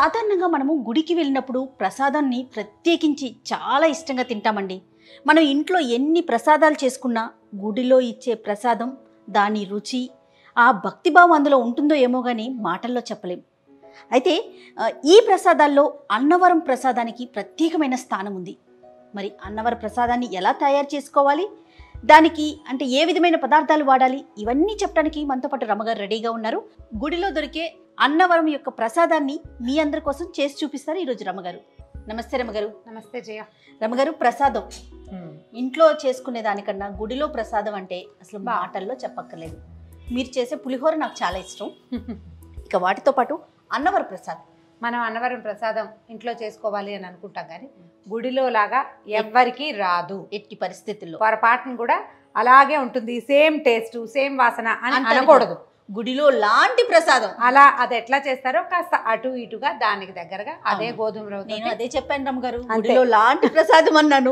సాధారణంగా మనము గుడికి వెళ్ళినప్పుడు ప్రసాదాన్ని ప్రత్యేకించి చాలా ఇష్టంగా తింటామండి. మనం ఇంట్లో ఎన్ని ప్రసాదాలు చేసుకున్నా గుడిలో ఇచ్చే ప్రసాదం, దాని రుచి, ఆ భక్తిభావం అందులో ఉంటుందో ఏమో కానీ మాటల్లో చెప్పలేం. అయితే ఈ ప్రసాదాల్లో అన్నవరం ప్రసాదానికి ప్రత్యేకమైన స్థానం ఉంది. మరి అన్నవరం ప్రసాదాన్ని ఎలా తయారు చేసుకోవాలి, దానికి అంటే ఏ విధమైన పదార్థాలు వాడాలి, ఇవన్నీ చెప్పడానికి మనతో పాటు రమగారు రెడీగా ఉన్నారు. గుడిలో దొరికే అన్నవరం యొక్క ప్రసాదాన్ని మీ అందరి కోసం చేసి చూపిస్తారు ఈరోజు రమగారు. నమస్తే రమగారు. నమస్తే జయ. రమగారు, ప్రసాదం ఇంట్లో చేసుకునే దానికన్నా గుడిలో ప్రసాదం అంటే అసలు మాటల్లో చెప్పక్కర్లేదు. మీరు చేసే పులిహోర నాకు చాలా ఇష్టం. ఇక వాటితో పాటు అన్నవరం ప్రసాదం, మనం అన్నవరం ప్రసాదం ఇంట్లో చేసుకోవాలి అని అనుకుంటాం కానీ గుడిలో లాగా ఎవ్వరికీ రాదు. ఎట్టి పరిస్థితుల్లో పొరపాటును కూడా అలాగే ఉంటుంది. సేమ్ టేస్ట్, సేమ్ వాసన అని అనకూడదు. గుడిలో లాంటి ప్రసాదం అలా అది ఎట్లా చేస్తారో కాస్త అటు ఇటుగా దానికి దగ్గరగా అదే గోధుమ రవ్వ. నేను అదే చెప్పాను రమగారు, గుడిలో లాంటి ప్రసాదం అన్నాను.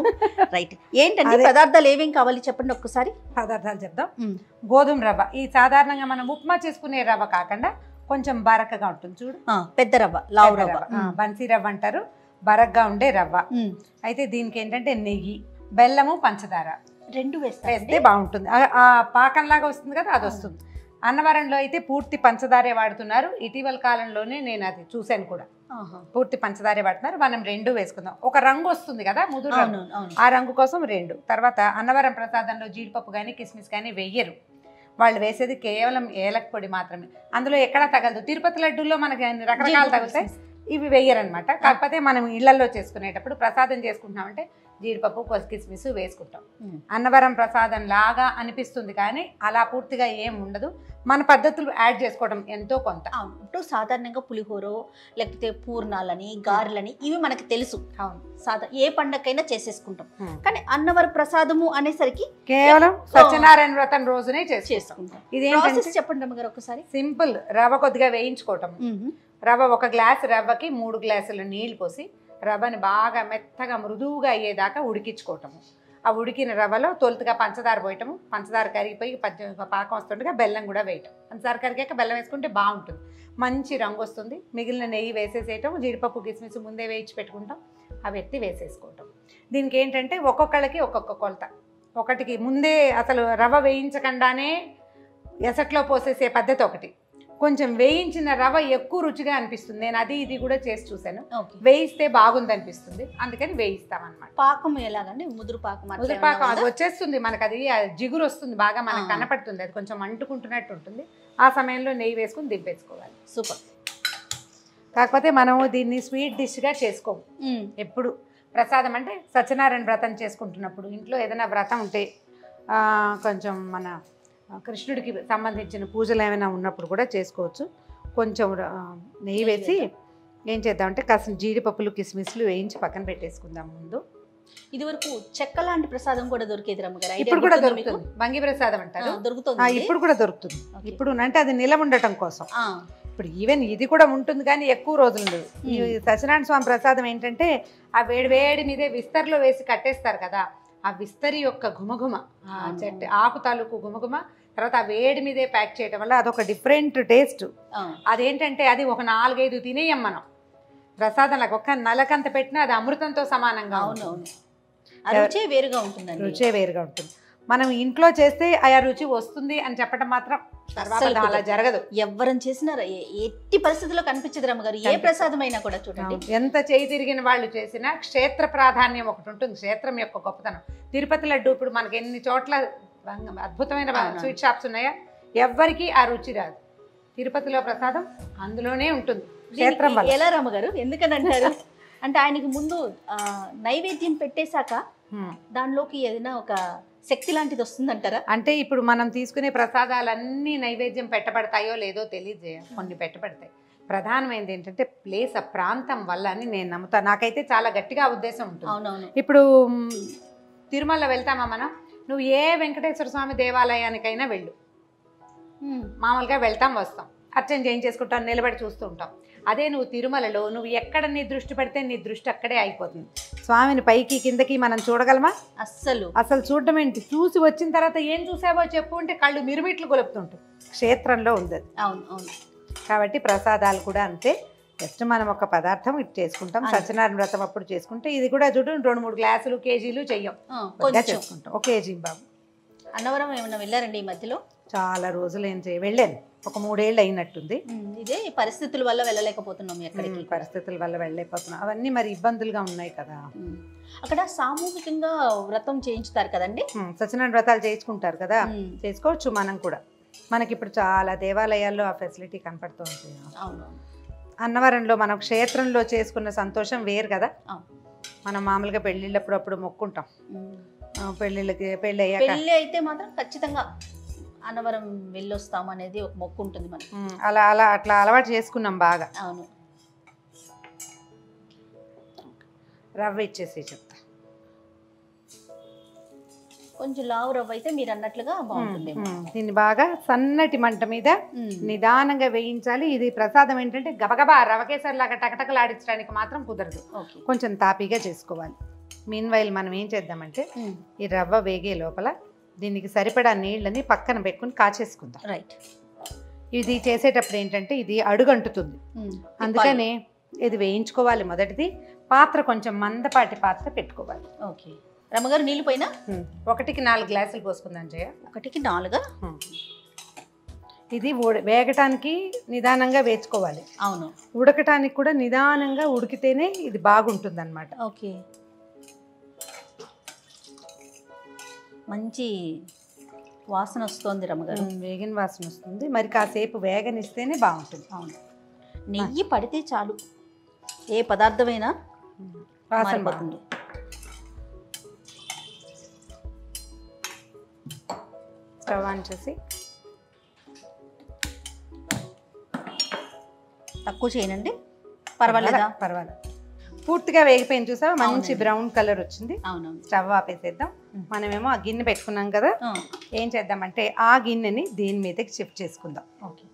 రైట్, ఏంటంటే పదార్థాలు ఏమేం కావాలి చెప్పండి ఒక్కసారి. పదార్థాలు చెప్దాం. గోధుమ రవ్వ, ఈ సాధారణంగా మనం ఉప్మా చేసుకునే రవ్వ కాకుండా కొంచెం బరకగా ఉంటుంది చూడు, పెద్ద రవ్వ, లావు రవ్వ, బన్సీ రవ్వ అంటారు, బరగ్గా ఉండే రవ్వ. అయితే దీనికి ఏంటంటే నెయ్యి, బెల్లము, పంచదార రెండు వేస్తే బాగుంటుంది. ఆ పాకంలాగా వస్తుంది కదా, అది వస్తుంది. అన్నవరంలో అయితే పూర్తి పంచదారే వాడుతున్నారు. ఇటీవల కాలంలోనే నేను అది చూశాను కూడా, పూర్తి పంచదారే వాడుతున్నారు. మనం రెండు వేసుకుందాం. ఒక రంగు వస్తుంది కదా ముదురు రంగు, ఆ రంగు కోసం రెండు. తర్వాత అన్నవరం ప్రసాదంలో జీడిపప్పు కానీ కిస్మిస్ కానీ వెయ్యరు. వాళ్ళు వేసేది కేవలం ఏలక పొడి మాత్రమే. అందులో ఎక్కడా తగలదు. తిరుపతి లడ్డూల్లో మనకి రకరకాలు తగులుతాయి, ఇవి వెయ్యరనమాట. కాకపోతే మనం ఇళ్లలో చేసుకునేటప్పుడు ప్రసాదం చేసుకుంటున్నామంటే జీడిపప్పు, కిస్మిస్ వేసుకుంటాం. అన్నవరం ప్రసాదం లాగా అనిపిస్తుంది కానీ అలా పూర్తిగా ఏం ఉండదు. మన పద్ధతులు యాడ్ చేసుకోవడం ఎంతో కొంత. ఇప్పుడు సాధారణంగా పులిహోరో లేకపోతే పూర్ణాలని, గారెలని ఇవి మనకి తెలుసు. అవును, ఏ పండగకైనా చేసేసుకుంటాం. కానీ అన్నవరం ప్రసాదము అనేసరికి కేవలం సత్యనారాయణ వ్రతం రోజునే చేసుకుంటాం. ఇదేంటి చెప్పండి రమ్మగారు ఒకసారి. సింపుల్, రవ్వ కొద్దిగా వేయించుకోవటం. రవ్వ, ఒక గ్లాసు రవ్వకి 3 గ్లాసులు నీళ్లు పోసి రవ్వని బాగా మెత్తగా మృదువుగా అయ్యేదాకా ఉడికించుకోవటము. ఆ ఉడికిన రవ్వలో తొలుతుగా పంచదార పోయటము. పంచదార కరిగిపోయి పాకం వస్తుండగా బెల్లం కూడా వేయటం. పంచదార కరిగాక బెల్లం వేసుకుంటే బాగుంటుంది, మంచి రంగు వస్తుంది. మిగిలిన నెయ్యి వేసేసేయటం. జీడిపప్పు, కిస్మిస్ ముందే వేయించి పెట్టుకుంటాం, అవి ఎత్తి వేసేసుకోవటం. దీనికి ఏంటంటే ఒక్కొక్కళ్ళకి ఒక్కొక్క కొలత. ఒకటికి ముందే అసలు రవ్వ వేయించకుండానే ఎసట్లో పోసేసే పద్ధతి ఒకటి. కొంచెం వేయించిన రవ్వ ఎక్కువ రుచిగా అనిపిస్తుంది. నేను అది ఇది కూడా చేసి చూశాను. వేయిస్తే బాగుంది అనిపిస్తుంది, అందుకని వేయిస్తామన్నమాట. పాకం ఎలాగండి? ముదురు పాకం. ముదురు పాకం అది వచ్చేస్తుంది మనకు, అది జిగురు వస్తుంది బాగా, మనకు కనపడుతుంది. అది కొంచెం అంటుకుంటున్నట్టు ఉంటుంది. ఆ సమయంలో నెయ్యి వేసుకుని దింపేసుకోవాలి. సూపర్. కాకపోతే మనము దీన్ని స్వీట్ డిష్గా చేసుకోము. ఎప్పుడు ప్రసాదం అంటే సత్యనారాయణ వ్రతం చేసుకుంటున్నప్పుడు, ఇంట్లో ఏదైనా వ్రతం ఉంటే, కొంచెం మన కృష్ణుడికి సంబంధించిన పూజలు ఏమైనా ఉన్నప్పుడు కూడా చేసుకోవచ్చు. కొంచెం నెయ్యి వేసి ఏం చేద్దామంటే కాస్త జీడిపప్పులు, కిస్మిస్లు వేయించి పక్కన పెట్టేసుకుందాం ముందు. ఇదివరకు చెక్క లాంటి ప్రసాదం కూడా దొరికేది రమ్మగారు, ఇప్పుడు కూడా దొరుకుతుంది. బంగి ప్రసాదం అంటారు, దొరుకుతుంది. ఇప్పుడు కూడా దొరుకుతుంది. ఇప్పుడు అంటే అది నిలవ ఉండటం కోసం. ఇప్పుడు ఈవెన్ ఇది కూడా ఉంటుంది కానీ ఎక్కువ రోజులు ఉండదు. ఈ సత్యనారాయణ స్వామి ప్రసాదం ఏంటంటే ఆ వేడి మీదే విస్తరిలో వేసి కట్టేస్తారు కదా, ఆ విస్తరి యొక్క ఘుమఘుమ, ఆ చెట్టు ఆకు తాలూకు ఘుమఘుమ, తర్వాత ఆ వేడి మీదే ప్యాక్ చేయడం వల్ల అదొక డిఫరెంట్ టేస్ట్. అదేంటంటే అది ఒక 4-5 తినేయం మనం ప్రసాదంలాగా. ఒక్క నలకంత పెట్టినా అది అమృతంతో సమానంగా. రుచే వేరుగా ఉంటుంది. రుచే వేరుగా ఉంటుంది. మనం ఇంట్లో చేస్తే ఆ రుచి వస్తుంది అని చెప్పడం మాత్రం అలా జరగదు. ఎవరని చేసినా ఎట్టి పరిస్థితుల్లో కనిపించదు రమ్మగారు, ఏ ప్రసాదం అయినా కూడా. చూడండి, ఎంత చేయి తిరిగిన వాళ్ళు చేసినా క్షేత్ర ప్రాధాన్యం ఒకటి ఉంటుంది, క్షేత్రం యొక్క గొప్పతనం. తిరుపతి లడ్డు ఇప్పుడు మనకి ఎన్ని చోట్ల అద్భుతమైన స్వీట్ షాప్స్ ఉన్నాయా, ఎవ్వరికి ఆ రుచి రాదు. తిరుపతిలో ప్రసాదం అందులోనే ఉంటుంది, క్షేత్రం వల్ల. ఎలా రమ్మగారు, ఎందుకని అంటారు అంటే ఆయనకి ముందు నైవేద్యం పెట్టేశాక దానిలోకి ఏదైనా ఒక శక్తి లాంటిది వస్తుందంటారా? అంటే ఇప్పుడు మనం తీసుకునే ప్రసాదాలన్నీ నైవేద్యం పెట్టబడతాయో లేదో తెలియజేయ, కొన్ని పెట్టబడతాయి. ప్రధానమైనది ఏంటంటే ప్లేస్, ఆ ప్రాంతం వల్ల అని నేను నమ్ముతాను. నాకైతే చాలా గట్టిగా ఉద్దేశం ఉంటుంది. అవునవును. ఇప్పుడు తిరుమల వెళ్తామా మనం, నువ్వు ఏ వెంకటేశ్వర స్వామి దేవాలయానికైనా వెళ్ళు, మామూలుగా వెళ్తాం వస్తాం, అర్చన చేయించేసుకుంటాం, నిలబడి చూస్తూ ఉంటాం. అదే నువ్వు తిరుమలలో నువ్వు ఎక్కడ నీ దృష్టి పెడితే నీ దృష్టి అక్కడే అయిపోతుంది. స్వామిని పైకి కిందకి మనం చూడగలమా? అసలు చూడడం ఏంటి, చూసి వచ్చిన తర్వాత ఏం చూసావో చెప్పు అంటే కళ్ళు మిరుమిట్లు గొలుపుతుంటాం. క్షేత్రంలో ఉంది అది. అవును అవును. కాబట్టి ప్రసాదాలు కూడా అంతే. జస్ట్ మనం ఒక పదార్థం ఇది చేసుకుంటాం. సత్యనారాయణ వ్రతం అప్పుడు చేసుకుంటే ఇది కూడా చూడు 2-3 గ్లాసులు కేజీలు చెయ్యం, కొద్దిగా చేసుకుంటాం. 1 కేజీ బాబు. అన్నవరం ఏమన్నా వెళ్ళారండి ఈ మధ్యలో? చాలా రోజులు వెళ్ళాను, ఒక 3 ఏళ్ళు అయినట్టుంది. ఇదే పరిస్థితుల వల్ల వెళ్ళలేకపోతున్నాం ఎక్కడికి. పరిస్థితుల వల్ల వెళ్ళలేకపోతున్నాం, అవన్నీ మరి ఇబ్బందులుగా ఉన్నాయి కదా. అక్కడ సామూహికంగా వ్రతం చేయించుతారు కదండి, సత్యనారాయణ వ్రతాలు చేయించుకుంటారు కదా, చేసుకోవచ్చు మనం కూడా. మనకి ఇప్పుడు చాలా దేవాలయాల్లో ఆ ఫెసిలిటీ కనపడుతూ ఉంటుంది. అవును, అన్నవరంలో మనం క్షేత్రంలో చేసుకున్న సంతోషం వేరు కదా. మనం మామూలుగా పెళ్ళిళ్ళప్పుడు అప్పుడు మొక్కుంటాం, పెళ్ళిళ్ళకి పెళ్ళి అయ్యాక. పెళ్ళి అయితే మాత్రం ఖచ్చితంగా అన్నవరం వెళ్ళొస్తాం అనేది ఒక మొక్కు ఉంటుంది మనకి. అట్లా అలవాటు చేసుకున్నాం బాగా. అవును. రవ్వ ఇచ్చేసి చెప్తా, కొంచెం లావు రవ్వ అయితే మీరు అన్నట్లుగా బాగుంటుంది. దీన్ని బాగా సన్నటి మంట మీద నిదానంగా వేయించాలి. ఇది ప్రసాదం ఏంటంటే గబగబా రవకేసరిలాగా టకటకలాడించడానికి మాత్రం కుదరదు, కొంచెం తాపీగా చేసుకోవాలి. మీన్ వైల్ మనం ఏం చేద్దామంటే ఈ రవ్వ వేగే లోపల దీనికి సరిపడా నీళ్ళని పక్కన పెట్టుకుని కాచేసుకుందాం. రైట్. ఇది చేసేటప్పుడు ఏంటంటే ఇది అడుగంటుతుంది, అందుకని ఇది వేయించుకోవాలి. మొదటిది పాత్ర కొంచెం మందపాటి పాత్ర పెట్టుకోవాలి. ఓకే. రమ్మగారు నీళ్ళు పోయినా 1కి 4 గ్లాసులు పోసుకుందాం జయ. 1కి 4. ఇది వేగటానికి నిదానంగా వేసుకోవాలి. అవును. ఉడకటానికి కూడా నిదానంగా ఉడికితేనే ఇది బాగుంటుంది అన్నమాట. ఓకే. మంచి వాసన వస్తుంది రమ్మగారు. వేగిన వాసన వస్తుంది, మరి కాసేపు వేగనిస్తేనే బాగుంటుంది. అవును. నెయ్యి పడితే చాలు, ఏ పదార్థమైనా వాసన పడుతుంది. స్టవ్ ఆన్ చేసి తక్కువ చేయనండి, పర్వాలేదా? పర్వాలేదు. పూర్తిగా వేగిపోయింది చూసావా, మంచి బ్రౌన్ కలర్ వచ్చింది. అవునవును. స్టవ్ ఆపేసేద్దాం. మనమేమో ఆ గిన్నె పెట్టుకున్నాం కదా, ఏం చేద్దామంటే ఆ గిన్నెని దీని మీదకి షిఫ్ట్ చేసుకుందాం. ఓకే,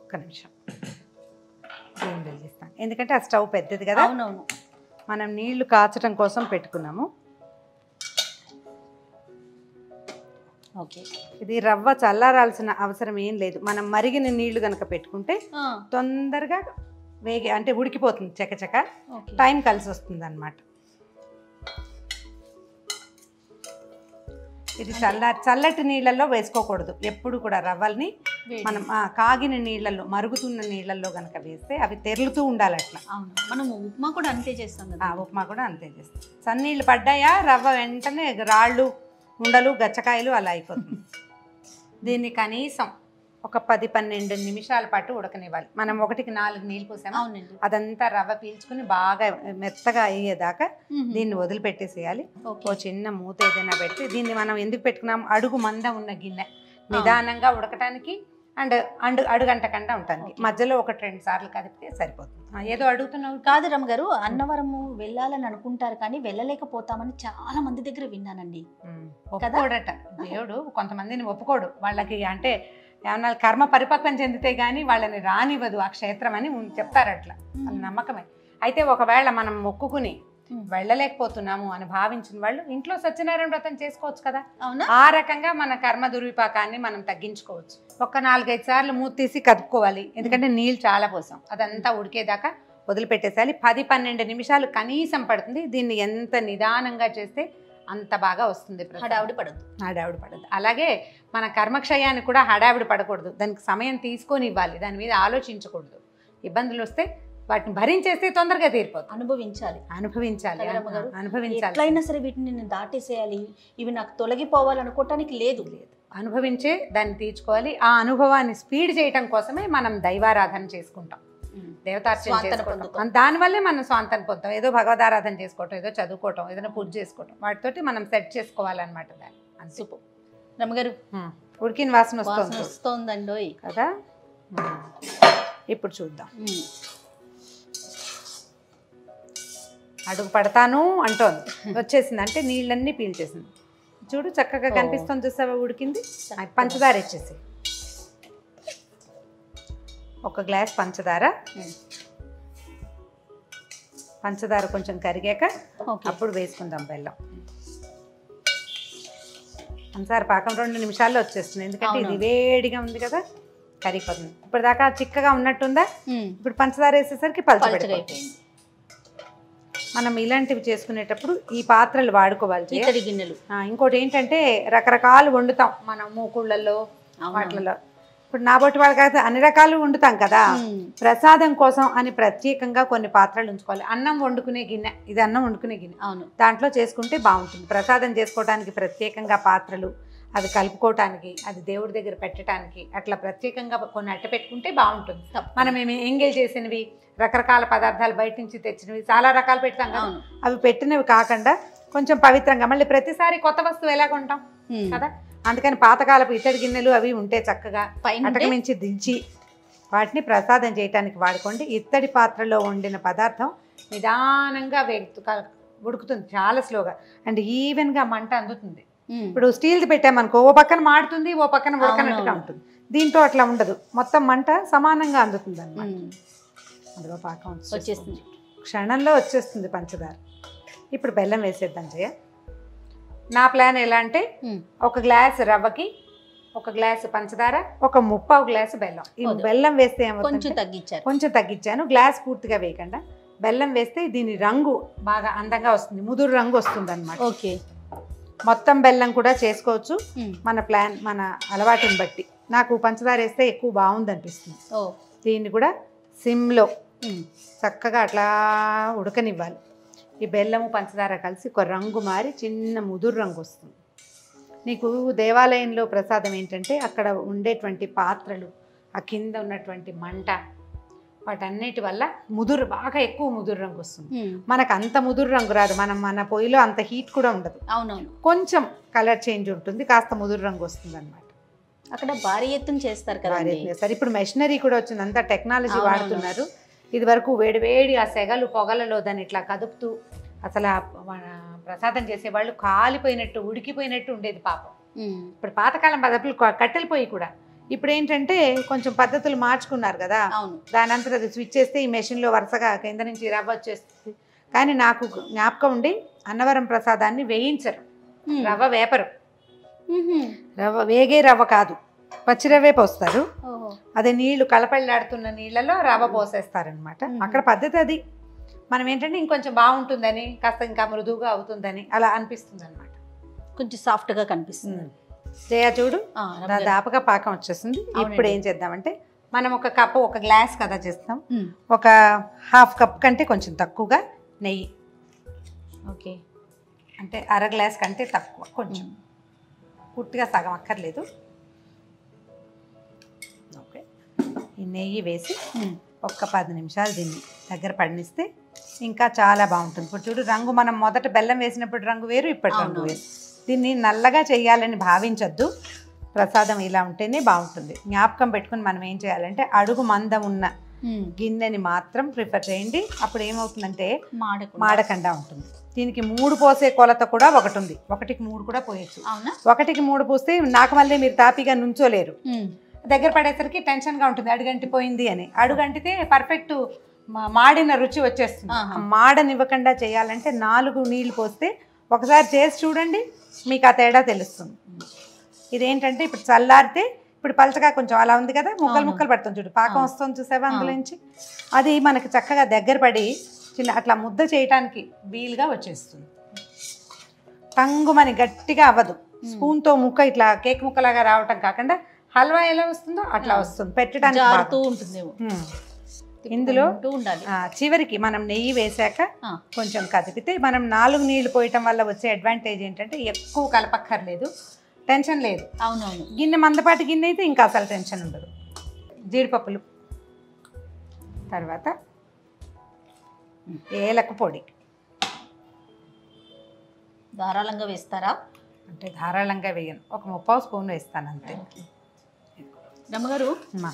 ఒక్క నిమిషం దీన్ని వెలిగిస్తాను, ఎందుకంటే ఆ స్టవ్ పెద్దది కదా. అవునవును. మనం నీళ్లు కాచడం కోసం పెట్టుకున్నాము. ఓకే. ఇది రవ్వ చల్లారాల్సిన అవసరం ఏం లేదు, మనం మరిగిన నీళ్లు కనుక పెట్టుకుంటే తొందరగా అంటే ఉడికిపోతుంది, చకచక టైం కలిసి వస్తుంది అన్నమాట. ఇది చల్లటి నీళ్ళల్లో వేసుకోకూడదు ఎప్పుడు కూడా. రవ్వల్ని మనం కాగిన నీళ్ళల్లో, మరుగుతున్న నీళ్ళల్లో కనుక వేస్తే అవి తెరులుతూ ఉండాలి అట్లా. మనం ఉప్మా కూడా అంతే చేస్తాం కదా. ఉప్మా కూడా అంతే చేస్తాం. సన్నీళ్ళు పడ్డాయా రవ్వ వెంటనే రాళ్ళు, ఉండలు, గచ్చకాయలు అలా అయిపోతుంది. దీన్ని కనీసం ఒక 10-12 నిమిషాల పాటు ఉడకనివ్వాలి. మనం 1కి 4 నీళ్ళు పోసాము, అదంతా రవ్వ పీల్చుకుని బాగా మెత్తగా అయ్యేదాకా దీన్ని వదిలిపెట్టేసేయాలి. ఓ చిన్న మూత ఏదైనా పెట్టి, దీన్ని మనం ఎందుకు పెట్టుకున్నాం, అడుగు మంద ఉన్న గిన్నె, నిదానంగా ఉడకటానికి అండ్ అడుగంటకుండా ఉంటుంది. మధ్యలో 1-2 సార్లు కదిపితే సరిపోతుంది. ఏదో అడుగుతున్నావు కాదు రమ్మగారు, అన్నవరము వెళ్ళాలని అనుకుంటారు కానీ వెళ్ళలేకపోతామని చాలా మంది దగ్గర విన్నానండి. ఒప్పుకోడట దేవుడు, కొంతమందిని ఒప్పుకోడు. వాళ్ళకి అంటే ఏమన్నా కర్మ పరిపక్వం చెందితే గానీ వాళ్ళని రానివ్వదు ఆ క్షేత్రం అని చెప్తారు. అట్లా వాళ్ళ నమ్మకమే. అయితే ఒకవేళ మనం మొక్కుకుని వెళ్ళలేకపోతున్నాము అని భావించిన వాళ్ళు ఇంట్లో సత్యనారాయణ వ్రతం చేసుకోవచ్చు కదా. ఆ రకంగా మన కర్మ దుర్విపాకాన్ని మనం తగ్గించుకోవచ్చు. ఒక 4-5 సార్లు మూత తీసి కదుపుకోవాలి, ఎందుకంటే నీళ్ళు చాలా పోసాం. అదంతా ఉడికేదాకా వదిలిపెట్టేసాలి. 10-12 నిమిషాలు కనీసం పడుతుంది. దీన్ని ఎంత నిదానంగా చేస్తే అంత బాగా వస్తుంది. హడావిడి పడదు. అలాగే మన కర్మక్షయానికి కూడా హడావిడి పడకూడదు, దానికి సమయం తీసుకొని ఇవ్వాలి, దాని మీద ఆలోచించకూడదు. ఇబ్బందులు వస్తే వాటిని భరించేస్తే తొందరగా తీరిపోతుంది. అనుభవించాలి. ఎట్లయినా సరే వీటిని నేను దాటేసేయాలి, ఇవి నాకు తొలగిపోవాలనుకోవటానికి లేదు. అనుభవించే దాన్ని తీర్చుకోవాలి. ఆ అనుభవాన్ని స్పీడ్ చేయటం కోసమే మనం దైవారాధన చేసుకుంటాం, దేవతార్చన చేసుకుంటాం. దానివల్లే మనం స్వాంతం పొందుతాం. ఏదో భగవదారాధన చేసుకోవటం, ఏదో చదువుకోవటం, ఏదైనా పూజ చేసుకోవటం, వాటితోటి మనం సెట్ చేసుకోవాలన్నమాట దాన్ని. అంతే. రమ్మగారు ఉడికిన వాసన వస్తుందండి కదా. ఇప్పుడు చూద్దాం. అడుగు పడతాను అంటోంది, వచ్చేసింది, అంటే నీళ్ళన్నీ పీల్చేసింది. చూడు చక్కగా కనిపిస్తుంది, చూసావా ఉడికింది. పంచదార ఇచ్చేసి, 1 గ్లాస్ పంచదార కొంచెం కరిగాక అప్పుడు వేసుకుందాం బెల్లం. పంచదార పాకం 2 నిమిషాల్లో వచ్చేస్తుంది, ఎందుకంటే ఇది వేడిగా ఉంది కదా. కరిగిపోతుంది. ఇప్పుడు దాకా చిక్కగా ఉన్నట్టుందా, ఇప్పుడు పంచదార వేసేసరికి పలచబడిపోయింది. మనం ఇలాంటివి చేసుకునేటప్పుడు ఈ పాత్రలు వాడుకోవాలి. ఇత్తడి గిన్నెలు. ఇంకోటి ఏంటంటే రకరకాలు వండుతాం మనం మూకుళ్ళల్లో వాటిలలో. ఇప్పుడు నా బొట్టి వాళ్ళకి అన్ని రకాలు వండుతాం కదా, ప్రసాదం కోసం అని ప్రత్యేకంగా కొన్ని పాత్రలు ఉంచుకోవాలి. అన్నం వండుకునే గిన్నె, ఇది అన్నం వండుకునే గిన్నె, అవును, దాంట్లో చేసుకుంటే బాగుంటుంది. ప్రసాదం చేసుకోవడానికి ప్రత్యేకంగా పాత్రలు, అది కలుపుకోవటానికి, అది దేవుడి దగ్గర పెట్టడానికి అట్లా ప్రత్యేకంగా కొన్ని అట్ట పెట్టుకుంటే బాగుంటుంది. మనం ఏమి ఎంగేజ్ చేసినవి రకరకాల పదార్థాలు బయట నుంచి తెచ్చినవి చాలా రకాలు పెడతాం కదా, అవి పెట్టినవి కాకుండా కొంచెం పవిత్రంగా, మళ్ళీ ప్రతిసారి కొత్త వస్తువు ఎలా కొంటాం కదా, అందుకని పాతకాలపు ఇత్తడి గిన్నెలు అవి ఉంటే చక్కగా అటక మించి దించి వాటిని ప్రసాదం చేయడానికి వాడుకోండి. ఇత్తడి పాత్రలో వండిన పదార్థం నిదానంగా ఉడుకుతుంది, చాలా స్లోగా అండ్ ఈవెన్గా మంట అందుతుంది. ఇప్పుడు స్టీల్ది పెట్టామనుకో ఓ పక్కన మాడుతుంది, ఓ పక్కన ఉడకనట్టుగా ఉంటుంది. దీంట్లో అట్లా ఉండదు, మొత్తం మంట సమానంగా అందుతుంది అన్నమాట. అందులో పాకం వచ్చేస్తుంది, క్షణంలో వచ్చేస్తుంది పంచదార. ఇప్పుడు బెల్లం వేసేద్దాం జయ. నా ప్లాన్ ఎలా అంటే ఒక గ్లాస్ రవ్వకి ఒక గ్లాసు పంచదార, ఒక 1/2 గ్లాసు బెల్లం. ఈ బెల్లం వేస్తే కొంచెం తగ్గించాను, గ్లాస్ పూర్తిగా వేయకుండా బెల్లం వేస్తే దీని రంగు బాగా అందంగా వస్తుంది, ముదురు రంగు వస్తుంది అన్నమాట. ఓకే, మొత్తం బెల్లం కూడా చేసుకోవచ్చు మన ప్లాన్, మన అలవాటుని బట్టి. నాకు పంచదార వేస్తే ఎక్కువ బాగుంది అనిపిస్తుంది. దీన్ని కూడా సిమ్లో చక్కగా అట్లా ఉడకనివ్వాలి. ఈ బెల్లము పంచదార కలిసి ఒక రంగు మారి చిన్న ముదురు రంగు వస్తుంది. నీకు దేవాలయంలో ప్రసాదం ఏంటంటే అక్కడ ఉండేటువంటి పాత్రలు, ఆ కింద ఉన్నటువంటి మంట, వాటన్నిటి వల్ల ముదురు బాగా ఎక్కువ ముదురు రంగు వస్తుంది. మనకు అంత ముదురు రంగు రాదు, మన పొయ్యిలో అంత హీట్ కూడా ఉండదు. అవునవును, కొంచెం కలర్ చేంజ్ ఉంటుంది, కాస్త ముదురు రంగు వస్తుంది అనమాట. అక్కడ భారీ ఎత్తున చేస్తారు కదా, భారీ ఎత్తున చేస్తారు. ఇప్పుడు మెషినరీ కూడా వచ్చింది, అంతా టెక్నాలజీ వాడుతున్నారు. ఇది వరకు వేడి ఆ సెగలు పొగలలో దాన్ని ఇట్లా కదుపుతూ అసలు ప్రసాదం చేసేవాళ్ళు కాలిపోయినట్టు ఉడికిపోయినట్టు ఉండేది పాపం. ఇప్పుడు పాతకాలం పద్ధతులు కట్టెల పొయ్యి కూడా, ఇప్పుడు ఏంటంటే కొంచెం పద్ధతులు మార్చుకున్నారు కదా, దాని అంతా అది స్విచ్ చేస్తే ఈ మెషిన్లో వరుసగా కింద నుంచి రవ్వ వచ్చేస్తుంది. కానీ నాకు జ్ఞాపకం ఉండి అన్నవరం ప్రసాదాన్ని వేయించరు, రవ్వ వేపరు, రవ్వ వేగే రవ్వ కాదు, పచ్చిరవ్వే పోస్తారు. అదే నీళ్లు కలపళ్ళాడుతున్న నీళ్ళలో రవ్వ పోసేస్తారనమాట. అక్కడ పద్ధతి అది. మనం ఏంటంటే ఇంకొంచెం బాగుంటుందని, కాస్త ఇంకా మృదువుగా అవుతుందని అలా అనిపిస్తుంది అనమాట, కొంచెం సాఫ్ట్గా కనిపిస్తుంది. జయ చూడు దాదాపుగా పాకం వచ్చేస్తుంది. ఇప్పుడు ఏం చేద్దామంటే మనం ఒక కప్పు, ఒక గ్లాస్ కదా చేస్తాం, ఒక 1/2 కప్ కంటే కొంచెం తక్కువగా నెయ్యి. ఓకే, అంటే 1/2 గ్లాస్ కంటే తక్కువ, కొంచెం పూర్తిగా సగం అక్కర్లేదు. ఓకే, ఈ నెయ్యి వేసి ఒక్క 10 నిమిషాలు దీన్ని దగ్గర పడినిస్తే ఇంకా చాలా బాగుంటుంది. ఇప్పుడు చూడు రంగు, మనం మొదట బెల్లం వేసినప్పుడు రంగు వేరు, ఇప్పటి రంగు వేరు. దీన్ని నల్లగా చేయాలని భావించొద్దు, ప్రసాదం ఇలా ఉంటేనే బాగుంటుంది. జ్ఞాపకం పెట్టుకుని మనం ఏం చేయాలంటే అడుగు మందం ఉన్న గిన్నెని మాత్రం ప్రిఫర్ చేయండి. అప్పుడు ఏమవుతుందంటే మాడకుండా ఉంటుంది. దీనికి 3 పోసే కొలత కూడా ఒకటి ఉంది, 1కి 3 కూడా పోయచ్చు. 1కి 3 పోస్తే నాకు మళ్ళీ మీరు తాపిగా నుంచోలేరు, దగ్గర పడేసరికి టెన్షన్గా ఉంటుంది, అడుగంటిపోయింది అని. అడుగంటితే పర్ఫెక్ట్ మాడిన రుచి వచ్చేస్తుంది. మాడనివ్వకుండా చేయాలంటే 4 నీళ్ళు పోస్తే, ఒకసారి చేసి చూడండి మీకు ఆ తేడా తెలుస్తుంది. ఇదేంటంటే ఇప్పుడు చల్లారితే, ఇప్పుడు పలచగా కొంచెం అలా ఉంది కదా, ముక్కలు పడుతుంది చూడు, పాకం వస్తుంది చూసావా అందులో నుంచి, అది మనకి చక్కగా దగ్గర పడి చిన్న అట్లా ముద్ద చేయటానికి వీలుగా వచ్చేస్తుంది. టంగుమని గట్టిగా అవ్వదు, స్పూన్తో ముక్క ఇట్లా కేక్ ముక్కలాగా రావటం కాకుండా హల్వా ఎలా వస్తుందో అట్లా వస్తుంది, పెట్టడానికి ఉంటుందేమో. ఇందులో చివరికి మనం నెయ్యి వేసాక కొంచెం కదిపితే, మనం 4 నీళ్లు పోయటం వల్ల వచ్చే అడ్వాంటేజ్ ఏంటంటే ఎక్కువ కలపక్కర్లేదు, టెన్షన్ లేదు. అవునవును, గిన్నె మందపాటి గిన్నె అయితే ఇంకా అసలు టెన్షన్ ఉండదు. జీడిపప్పులు, తర్వాత ఏలక పొడి ధారాళంగా వేస్తారా? అంటే ధారాళంగా వేయను, ఒక 3/4 స్పూన్ వేస్తాను అంతే. రమ్మగారు,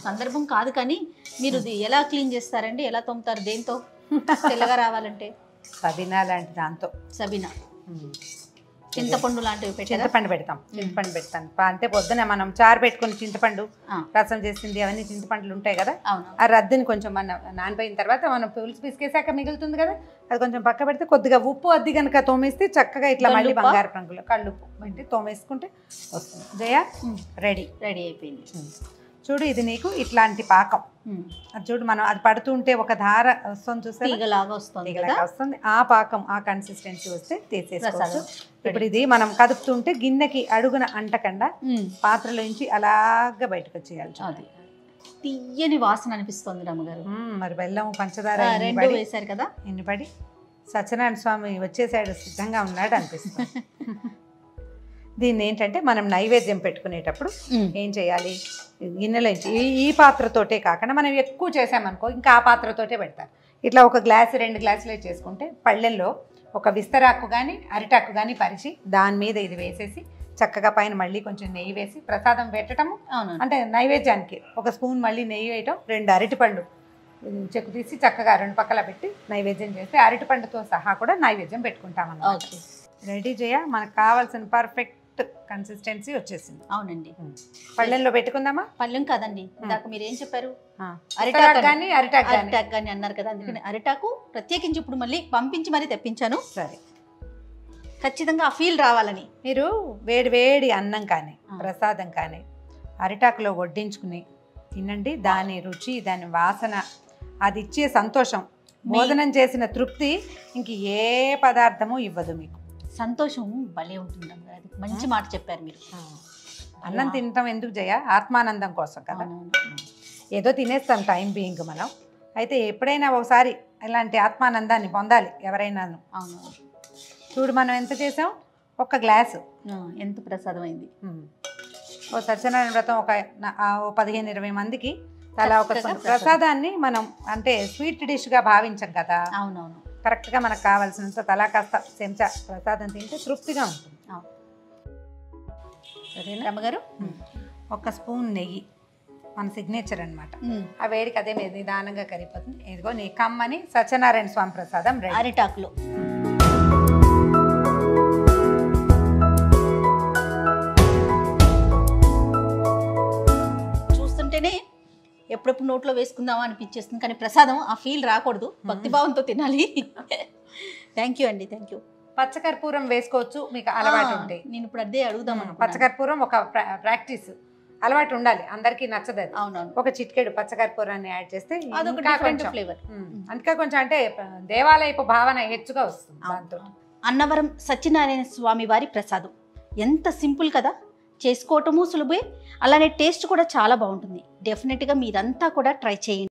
సందర్భం కాదు కానీ మీరు ఎలా క్లీన్ చేస్తారండి, ఎలా తోముతారు, దేంతో తెల్లగా రావాలంటే? సబీనా లాంటి దాంతో. సబీనా, చింతపండు లాంటివి చింతపండు పెడతాం, చింతపండు పెడతాను. అంటే పొద్దున మనం చారు పెట్టుకుని చింతపండు రసం చేసింది అవన్నీ చింతపండులు ఉంటాయి కదా, ఆ రద్దుని కొంచెం మన నానిపోయిన తర్వాత మనం పులుసు పిసికేసాక మిగులుతుంది కదా, అది కొంచెం పక్క పెడితే కొద్దిగా ఉప్పు అద్ది కనుక తోమేస్తే చక్కగా ఇట్లా మళ్ళీ బంగారు రంగులో కళ్ళుప్పు అంటే తోమేసుకుంటే వస్తుంది. జయ రెడీ రెడీ అయిపోయింది. చూడు ఇది నీకు ఇట్లాంటి పాకం. అది చూడు, మనం అది పడుతుంటే ఒక ధార వస్తుంది చూస్తే తీగలాగా వస్తుంది కదా, వస్తుంది. ఆ పాకం, ఆ కన్సిస్టెన్సీ వస్తే తీసేసుకోవచ్చు. ఇప్పుడు ఇది మనం కదుపుతుంటే గిన్నెకి అడుగున అంటకుండా పాత్రలోంచి అలాగా బయటకు వచ్చేయాలి. అది తీయని వాసన అనిపిస్తుంది రమ్మగారు. మరి బెల్లం పంచదార రెండు వేశారు కదా, ఎన్నిపడి సత్యనారాయణ స్వామి వచ్చేసాడు, సిద్ధంగా ఉన్నాడు అనిపిస్తుంది. దీన్ని ఏంటంటే మనం నైవేద్యం పెట్టుకునేటప్పుడు ఏం చేయాలి, గిన్నెలోంచి ఈ పాత్రతోటే కాకుండా మనం ఎక్కువ చేసామనుకో ఇంకా ఆ పాత్రతోటే పెడతారు. ఇట్లా ఒక గ్లాసు 2 గ్లాసులే చేసుకుంటే పళ్ళెల్లో ఒక విస్తరాకు కానీ అరిటాకు కానీ పరిచి దాని మీద ఇది వేసేసి చక్కగా పైన మళ్ళీ కొంచెం నెయ్యి వేసి ప్రసాదం పెట్టడము. అంటే నైవేద్యానికి ఒక స్పూన్ మళ్ళీ నెయ్యి వేయటం, 2 అరటిపళ్ళు చెక్కు తీసి చక్కగా 2 పక్కల పెట్టి నైవేద్యం చేసి అరటిపండుతో సహా కూడా నైవేద్యం పెట్టుకుంటామన్నమాట. రెడీ చేయ మనకు కావాల్సిన పర్ఫెక్ట్ కన్సిస్టెన్సీ వచ్చేసింది. అవునండి. పళ్ళెంలో పెట్టుకుందామా? పళ్ళెం కాదండి, ఇందాక మీరు ఏం చెప్పారు, అరిటాకు కానీ అన్నారు కదా, అందుకని అరిటాకు ప్రత్యేకించి ఇప్పుడు మళ్ళీ పంపించి మరీ తెప్పించాను. సరే, ఖచ్చితంగా ఆ ఫీల్ రావాలని. మీరు వేడి వేడి అన్నం కానీ ప్రసాదం కానీ అరిటాకులో వడ్డించుకుని తినండి. దాని రుచి, దాని వాసన, అది ఇచ్చే సంతోషం, భోజనం చేసిన తృప్తి ఇంక ఏ పదార్థము ఇవ్వదు మీకు. సంతోషం భలే ఉంటుంది. అది మంచి మాట చెప్పారు మీరు. అన్నం తినటం ఎందుకు జయ? ఆత్మానందం కోసం కదా. ఏదో తినేస్తాం టైం బీయింగ్ మనం. అయితే ఎప్పుడైనా ఒకసారి ఇలాంటి ఆత్మానందాన్ని పొందాలి ఎవరైనాను. అవును. చూడు మనం ఎంత చేసాం, 1 గ్లాసు, ఎంత ప్రసాదం అయింది. ఓ సత్యనారాయణ వ్రతం ఒక 15-20 మందికి తలా ఒక ప్రసాదాన్ని మనం అంటే స్వీట్ డిష్గా భావించాం కదా. అవునవును. కరెక్ట్గా మనకు కావాల్సినంత తలా కాస్త చెంచా ప్రసాదం తింటే తృప్తిగా ఉంటుంది. సరేనా రమ్మగారు? 1 స్పూన్ నెయ్యి, మన సిగ్నేచర్ అనమాట. ఆ వేడికి అదే మీద నిదానంగా కరిగిపోతుంది. ఇదిగో నీ కమ్మని సత్యనారాయణ స్వామి ప్రసాదం రెడీ. అరిటాకులో చూస్తుంటేనే ఎప్పుడెప్పుడు నోట్లో వేసుకుందామా అనిపించేస్తుంది, కానీ ప్రసాదం ఆ ఫీల్ రాకూడదు, భక్తిభావంతో తినాలి. థ్యాంక్ యూ అండి, థ్యాంక్ యూ. పచ్చకర్పూరం వేసుకోవచ్చు మీకు అలవాటు ఉంటే. నేను ఇప్పుడు అదే అడుగుదాం. పచ్చకర్పూరం ఒక ప్రాక్టీస్, అలవాటు ఉండాలి, అందరికీ నచ్చదు. అవునవును. ఒక చిటికెడు పచ్చకర్పూరాన్ని యాడ్ చేస్తే ఫ్లేవర్, ఇంకా కొంచెం అంటే దేవాలయపు భావన హెచ్చుగా వస్తుంది దాంతో. అన్నవరం సత్యనారాయణ స్వామి వారి ప్రసాదం ఎంత సింపుల్ కదా, చేసుకోవటము సులభే, అలానే టేస్ట్ కూడా చాలా బాగుంటుంది. డెఫినెట్గా మీరంతా కూడా ట్రై చేయండి.